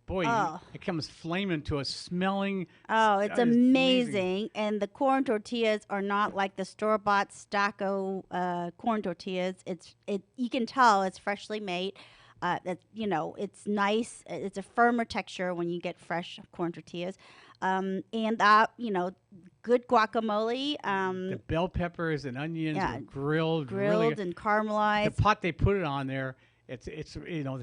comes flaming to us, smelling. Oh, it's It's amazing. And the corn tortillas are not like the store-bought Stacco corn tortillas. You can tell it's freshly made. It's nice. It's a firmer texture when you get fresh corn tortillas. And good guacamole. The bell peppers and onions were grilled And caramelized. The pot they put it on there, they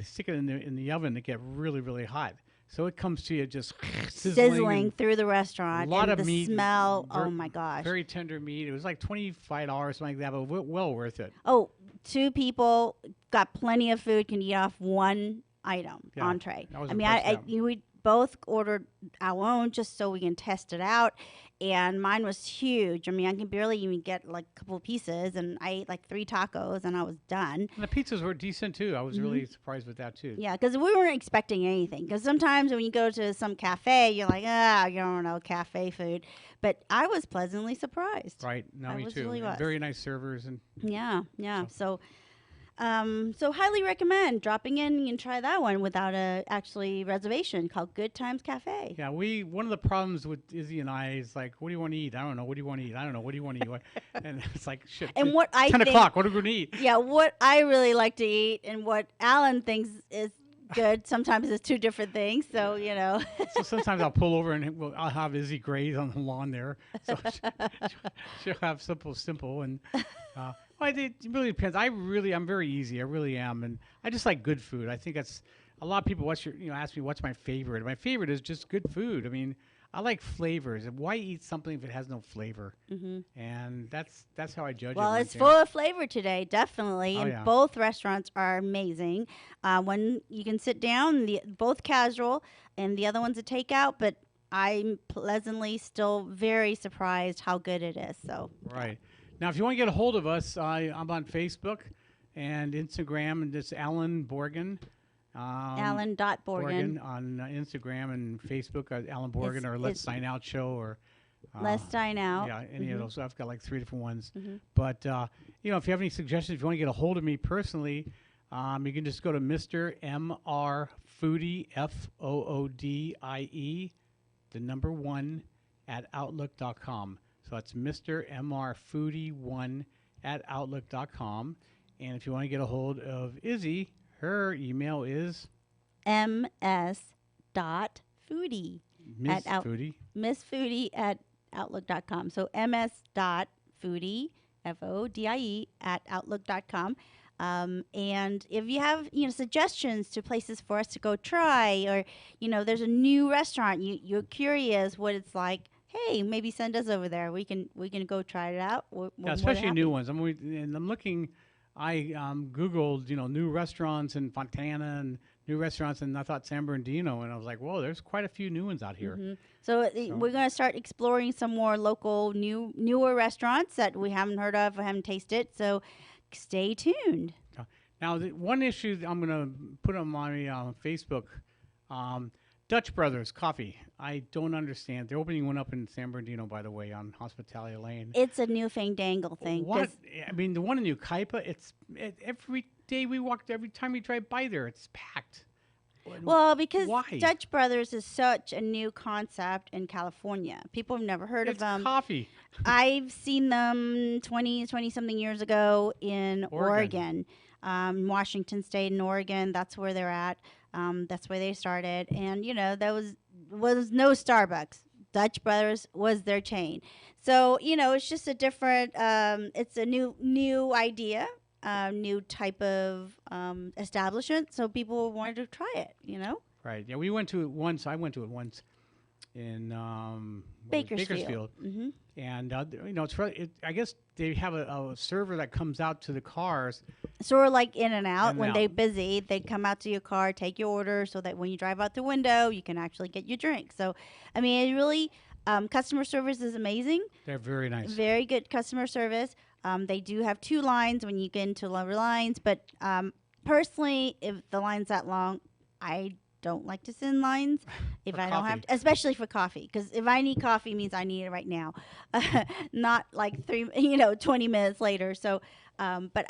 stick it in the oven to get really, really hot. So it comes to you just sizzling through the restaurant. A lot and of the meat. smell. Oh my gosh. Very tender meat. It was like $25, something like that, but well worth it. Oh, 2 people got plenty of food, can eat off one item, entree. I was I mean, impressed we both ordered our own just so we can test it out, and mine was huge. I mean, I can barely even get like a couple of pieces, and I ate like 3 tacos, and I was done. And the pizzas were decent too. I was really surprised with that too. Yeah, because we weren't expecting anything. Because sometimes when you go to some cafe, you're like, you don't know, cafe food. But I was pleasantly surprised. Right. No, I me was too. really And was. very nice servers and Yeah. So highly recommend dropping in and try that one without a actually reservation, called Good Times Cafe. yeah, one of the problems with Izzy and I is like, what do you want to eat? I don't know. What do you want to eat? I don't know. What do you want to eat? And it's like, shit. And what I 10 think, o'clock. What are we going to eat? Yeah, what I really like to eat and what Alan thinks is good sometimes is 2 different things. So, So sometimes I'll pull over and I'll have Izzy graze on the lawn there. So she'll have simple. And it really depends. I'm very easy. I really am. And I just like good food. I think that's a lot of people ask me what's my favorite. My favorite is just good food. I mean, I like flavors. Why eat something if it has no flavor? And that's how I judge it. Well, right it's there. full of flavor today, definitely. Oh, And yeah. both restaurants are amazing. One you can sit down, both casual, and the other one's a takeout. But I'm pleasantly still very surprised how good it is. So Right. Now, if you want to get a hold of us, I'm on Facebook and Instagram, and it's Allan Borgen. Allan.Borgen. on Instagram and Facebook, Allan Borgen, It's- or Let's it's- Sign Out Show, or Let's Dine Out. yeah, any of those. I've got like 3 different ones. But if you have any suggestions, if you want to get a hold of me personally, you can just go to Mr. MR Foodie FOODIE, the number 1 at Outlook.com. So that's Mr. MR Foodie 1 at Outlook.com. And if you want to get a hold of Izzy, her email is ms.foodie Miss out- Foodie. missfoodie@outlook.com. So ms.foodie, FODIE, @outlook.com. And if you have, suggestions to places for us to go try, or, there's a new restaurant, you're curious what it's like, hey, maybe send us over there. We can go try it out. We're more than Especially new happy. ones. I'm looking. I Googled, new restaurants in Fontana and new restaurants, and I thought San Bernardino, and I was like, whoa, there's quite a few new ones out here. So we're going to start exploring some more local, newer restaurants that we haven't heard of or haven't tasted. So stay tuned. Now, the one issue that I'm going to put on my Facebook, Dutch Brothers Coffee. I don't understand. They're opening one up in San Bernardino, by the way, on Hospitality Lane. It's a new fandangle thing. What? 'Cause- I mean, the one in Ukaipa, every day we walk, every time we drive by there, it's packed. Well, because Why? Dutch Brothers is such a new concept in California. People have never heard It's of them. coffee. I've seen them 20-something years ago in Oregon. Washington State in Oregon. That's where they're at. That's where they started. And, there was no Starbucks. Dutch Brothers was their chain. So, it's just a different, it's a new idea, new type of establishment. So people wanted to try it, Right. Yeah, we went to it once. I went to it once in Bakersfield. And it's really, I guess they have a server that comes out to the cars. Sort of like In and Out. In and When Out. they're busy, they come out to your car, take your order, so that when you drive out the window, you can actually get your drink. So, I mean, it really, customer service is amazing. They're very nice. Very good customer service. They do have 2 lines when you get into lower lines, but personally, if the line's that long, I don't like to sit in lines if For I don't have coffee. to, especially for coffee, because if I need coffee, it means I need it right now, not like 20 minutes later. So, but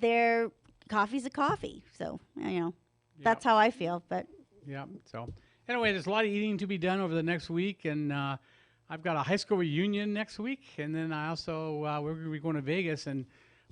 their coffee's a coffee, so that's how I feel. But Yeah. So anyway, there's a lot of eating to be done over the next week, and I've got a high school reunion next week, and then I also we're going to be going to Vegas, and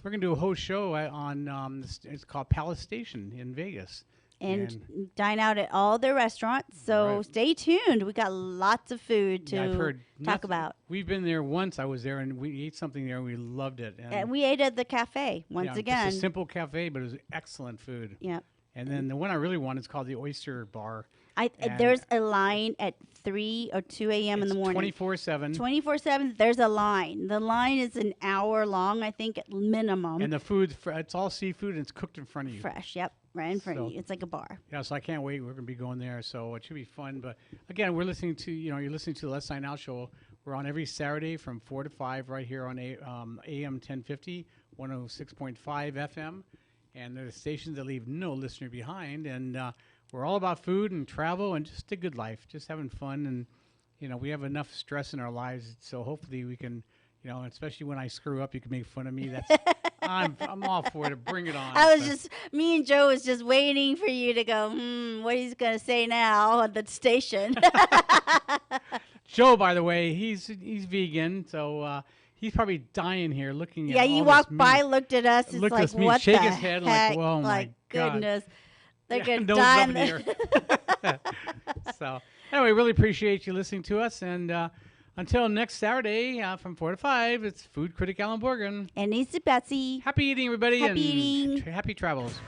we're going to do a whole show on it's called Palace Station in Vegas. and dine out at all their restaurants. So Right. stay tuned. We got lots of food Yeah, I've to heard talk about. We've been there once. I was there, and we ate something there, and we loved it. And we ate at the cafe once yeah, again. It's a simple cafe, but it was excellent food. Yeah. And then the one I really want is called the Oyster Bar. And There's a line at 3 or 2 a.m. in the morning. 24/7. 24/7. There's a line. The line is an hour long, I think, at minimum. And the food, it's all seafood, and it's cooked in front of you. Fresh. Yep. Right in front of So- you. It's like a bar. Yeah, so I can't wait. We're going to be going there, so it should be fun. But again, we're listening to, you're listening to the Let's Sign Out show. We're on every Saturday from 4 to 5 right here on AM 1050, 106.5 FM. And they're the stations that leave no listener behind. And we're all about food and travel and just a good life, just having fun. And, we have enough stress in our lives, so hopefully we can, especially when I screw up, you can make fun of me. That's I'm all for it. Bring it on. Me and Joe was just waiting for you to go, what he's going to say now on the station. Joe, by the way, he's vegan, so he's probably dying here looking at Yeah, all you this walked meat. by, looked at us, it's Looked at like, us meat, what shake the his head heck? like, whoa, my God. Goodness. They're Yeah, going to nose die. rubbing here. So, anyway, really appreciate you listening to us. And until next Saturday from 4 to 5, it's food critic Allan Borgen. And Easy Betsy. Happy eating, everybody. Happy and eating. happy travels.